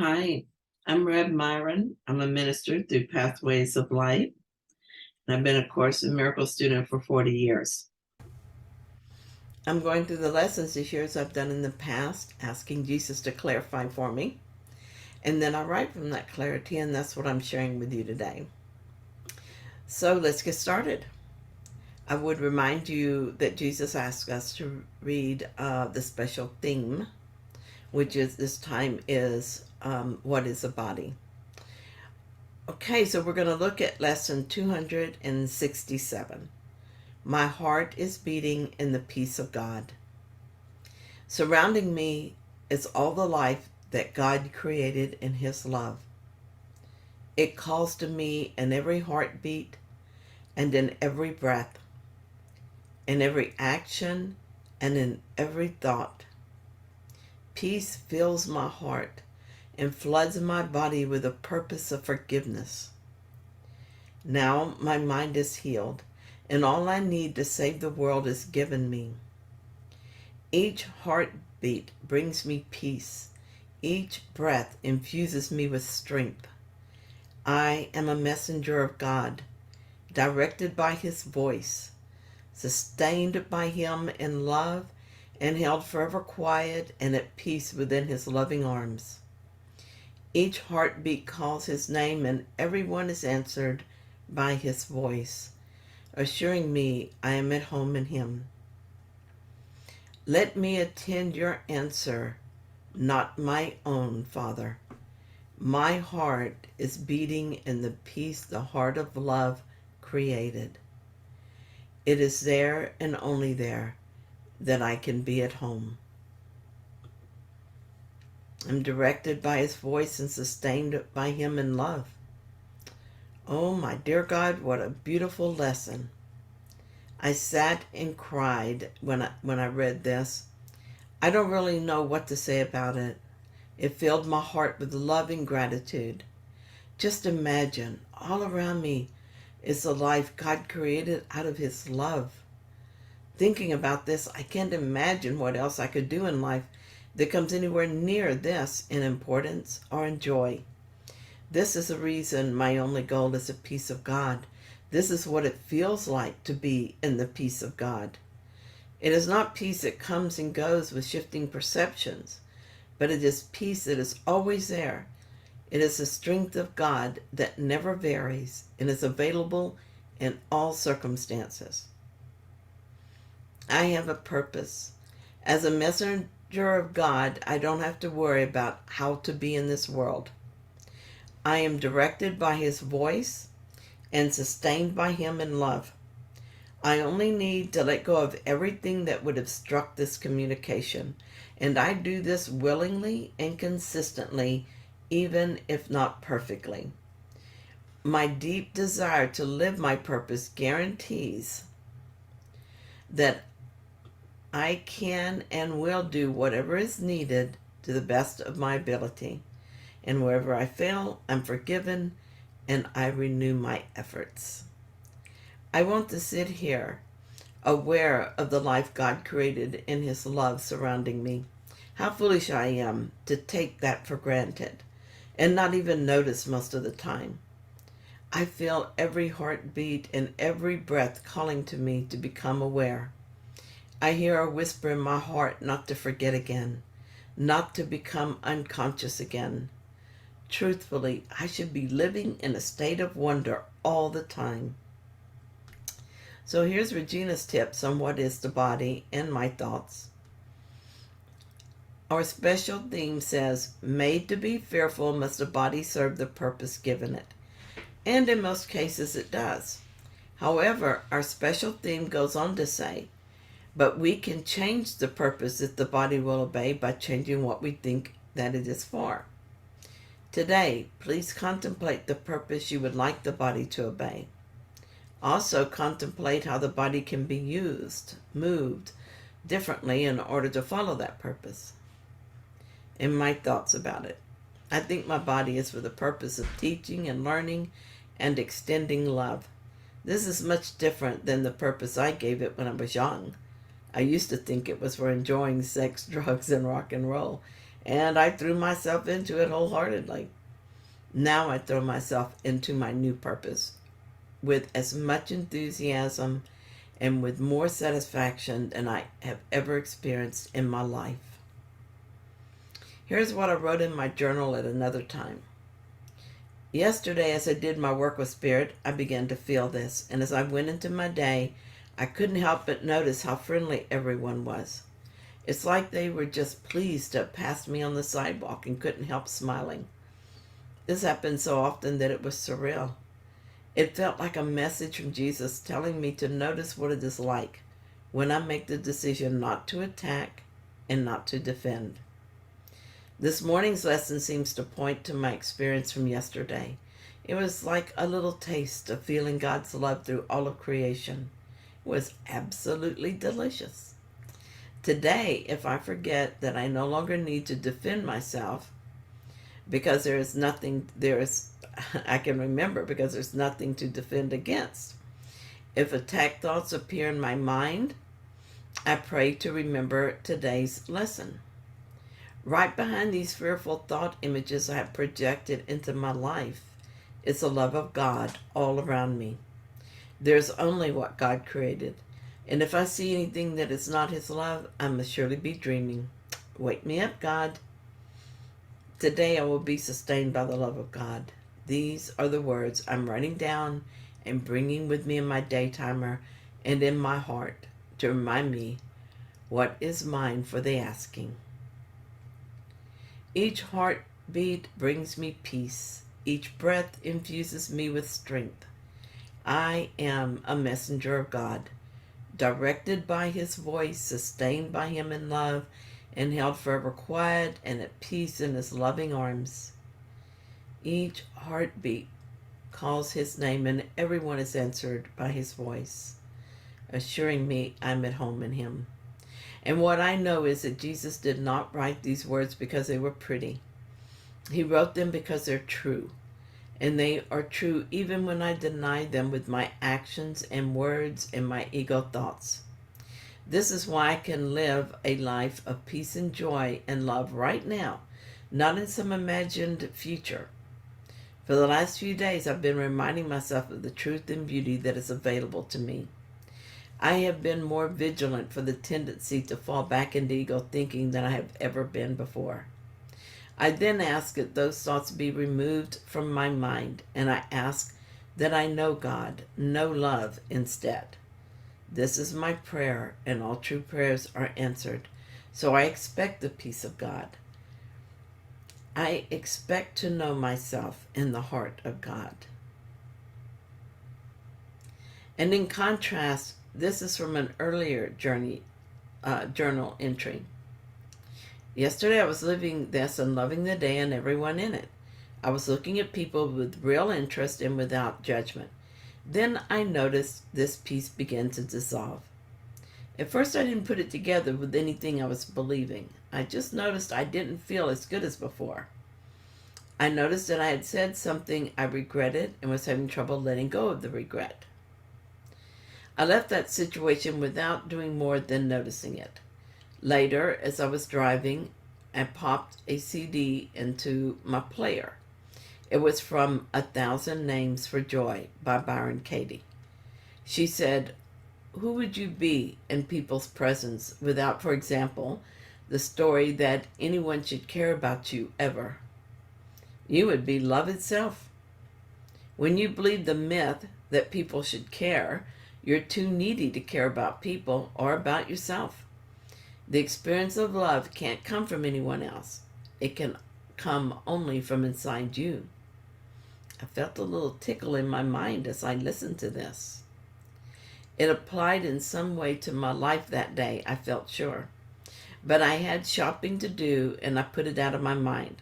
Hi, I'm Reb Myron. I'm a minister through Pathways of Light, and I've been a Course in Miracles student for 40 years. I'm going through the lessons this year as I've done in the past, asking Jesus to clarify for me. And then I write from that clarity, and that's what I'm sharing with you today. So let's get started. I would remind you that Jesus asked us to read the special theme, which is this time is what is a body? Okay, so we're going to look at lesson 267. My heart is beating in the peace of God. Surrounding me is all the life that God created in His love. It calls to me in every heartbeat and in every breath, in every action and in every thought. Peace fills my heart and floods my body with a purpose of forgiveness. Now my mind is healed, and all I need to save the world is given me. Each heartbeat brings me peace. Each breath infuses me with strength. I am a messenger of God, directed by His voice, sustained by Him in love, and held forever quiet and at peace within His loving arms. Each heartbeat calls His name, and everyone is answered by His voice, assuring me I am at home in Him. Let me attend your answer, not my own, Father. My heart is beating in the peace the heart of love created. It is there and only there that I can be at home. I'm directed by His voice and sustained by Him in love. Oh, my dear God, what a beautiful lesson. I sat and cried when I read this. I don't really know what to say about it. It filled my heart with love and gratitude. Just imagine, all around me is the life God created out of His love. Thinking about this, I can't imagine what else I could do in life that comes anywhere near this in importance or in joy. This is the reason my only goal is the peace of God. This is what it feels like to be in the peace of God. It is not peace that comes and goes with shifting perceptions, but it is peace that is always there. It is the strength of God that never varies and is available in all circumstances. I have a purpose. As a messenger of God, I don't have to worry about how to be in this world. I am directed by His voice and sustained by Him in love. I only need to let go of everything that would obstruct this communication, and I do this willingly and consistently, even if not perfectly. My deep desire to live my purpose guarantees that I can and will do whatever is needed to the best of my ability. And wherever I fail, I'm forgiven, and I renew my efforts. I want to sit here, aware of the life God created in His love surrounding me. How foolish I am to take that for granted and not even notice most of the time. I feel every heartbeat and every breath calling to me to become aware. I hear a whisper in my heart not to forget again, not to become unconscious again. Truthfully, I should be living in a state of wonder all the time. So here's Regina's tips on what is the body and my thoughts. Our special theme says, made to be fearful must the body serve the purpose given it. And in most cases it does. However, our special theme goes on to say, but we can change the purpose that the body will obey by changing what we think that it is for. Today, please contemplate the purpose you would like the body to obey. Also, contemplate how the body can be used, moved differently in order to follow that purpose. And my thoughts about it. I think my body is for the purpose of teaching and learning and extending love. This is much different than the purpose I gave it when I was young. I used to think it was for enjoying sex, drugs, and rock and roll. and I threw myself into it wholeheartedly. Now I throw myself into my new purpose with as much enthusiasm and with more satisfaction than I have ever experienced in my life. Here's what I wrote in my journal at another time. Yesterday, as I did my work with Spirit, I began to feel this, and as I went into my day, I couldn't help but notice how friendly everyone was. It's like they were just pleased to have passed me on the sidewalk and couldn't help smiling. This happened so often that it was surreal. It felt like a message from Jesus telling me to notice what it is like when I make the decision not to attack and not to defend. This morning's lesson seems to point to my experience from yesterday. It was like a little taste of feeling God's love through all of creation. It was absolutely delicious. Today, if I forget that I no longer need to defend myself, because I can remember because there's nothing to defend against. If attack thoughts appear in my mind, I pray to remember today's lesson. Right behind these fearful thought images I have projected into my life is the love of God all around me. There's only what God created. And if I see anything that is not His love, I must surely be dreaming. Wake me up, God. Today I will be sustained by the love of God. These are the words I'm writing down and bringing with me in my day timer and in my heart to remind me what is mine for the asking. Each heartbeat brings me peace. Each breath infuses me with strength. I am a messenger of God, directed by His voice, sustained by Him in love, and held forever quiet and at peace in His loving arms. Each heartbeat calls His name, and everyone is answered by His voice, assuring me I'm at home in Him. And what I know is that Jesus did not write these words because they were pretty. He wrote them because they're true. And they are true even when I deny them with my actions and words and my ego thoughts. This is why I can live a life of peace and joy and love right now, not in some imagined future. For the last few days, I've been reminding myself of the truth and beauty that is available to me. I have been more vigilant for the tendency to fall back into ego thinking than I have ever been before. I then ask that those thoughts be removed from my mind, and I ask that I know God, know love instead. This is my prayer, and all true prayers are answered. So I expect the peace of God. I expect to know myself in the heart of God. And in contrast, this is from an earlier journal entry. Yesterday I was living this and loving the day and everyone in it. I was looking at people with real interest and without judgment. Then I noticed this peace began to dissolve. At first I didn't put it together with anything I was believing. I just noticed I didn't feel as good as before. I noticed that I had said something I regretted and was having trouble letting go of the regret. I left that situation without doing more than noticing it. Later, as I was driving, I popped a CD into my player. It was from 1,000 Names for Joy by Byron Katie. She said, "Who would you be in people's presence without, for example, the story that anyone should care about you ever? You would be love itself. When you believe the myth that people should care, you're too needy to care about people or about yourself. The experience of love can't come from anyone else. It can come only from inside you." I felt a little tickle in my mind as I listened to this. It applied in some way to my life that day, I felt sure. But I had shopping to do, and I put it out of my mind.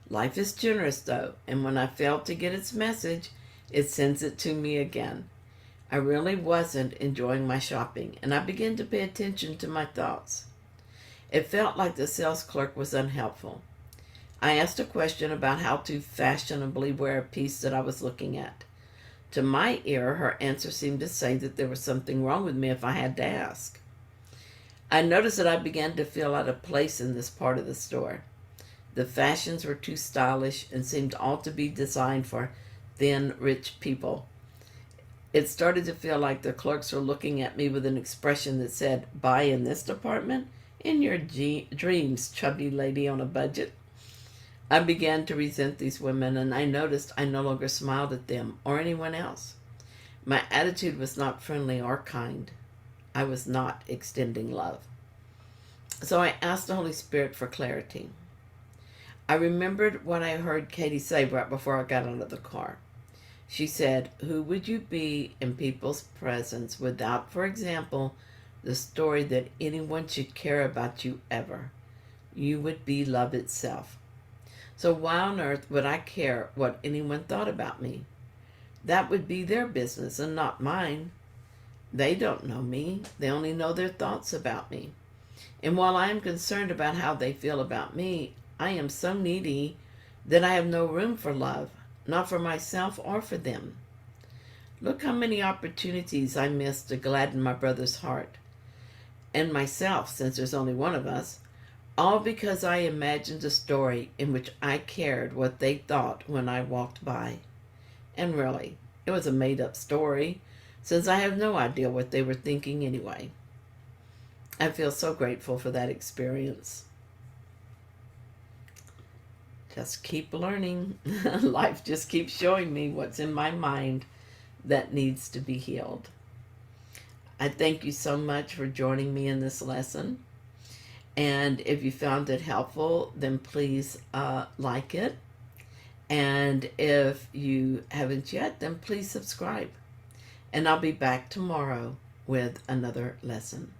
Life is generous, though, and when I fail to get its message, it sends it to me again. I really wasn't enjoying my shopping, and I began to pay attention to my thoughts. It felt like the sales clerk was unhelpful. I asked a question about how to fashionably wear a piece that I was looking at. To my ear, her answer seemed to say that there was something wrong with me if I had to ask. I noticed that I began to feel out of place in this part of the store. The fashions were too stylish and seemed all to be designed for thin, rich people. It started to feel like the clerks were looking at me with an expression that said, "Buy in this department? In your dreams, chubby lady on a budget." I began to resent these women, and I noticed I no longer smiled at them or anyone else. My attitude was not friendly or kind. I was not extending love. So I asked the Holy Spirit for clarity. I remembered what I heard Katie say right before I got out of the car. She said, "Who would you be in people's presence without, for example, the story that anyone should care about you ever? You would be love itself. So why on earth would I care what anyone thought about me? That would be their business and not mine. They don't know me. They only know their thoughts about me. And while I am concerned about how they feel about me, I am so needy that I have no room for love, not for myself or for them. Look how many opportunities I missed to gladden my brother's heart, and myself, since there's only one of us, all because I imagined a story in which I cared what they thought when I walked by. And really, it was a made-up story, since I have no idea what they were thinking anyway." I feel so grateful for that experience. Just keep learning. Life just keeps showing me what's in my mind that needs to be healed. I thank you so much for joining me in this lesson. And if you found it helpful, then please like it. And if you haven't yet, then please subscribe. And I'll be back tomorrow with another lesson.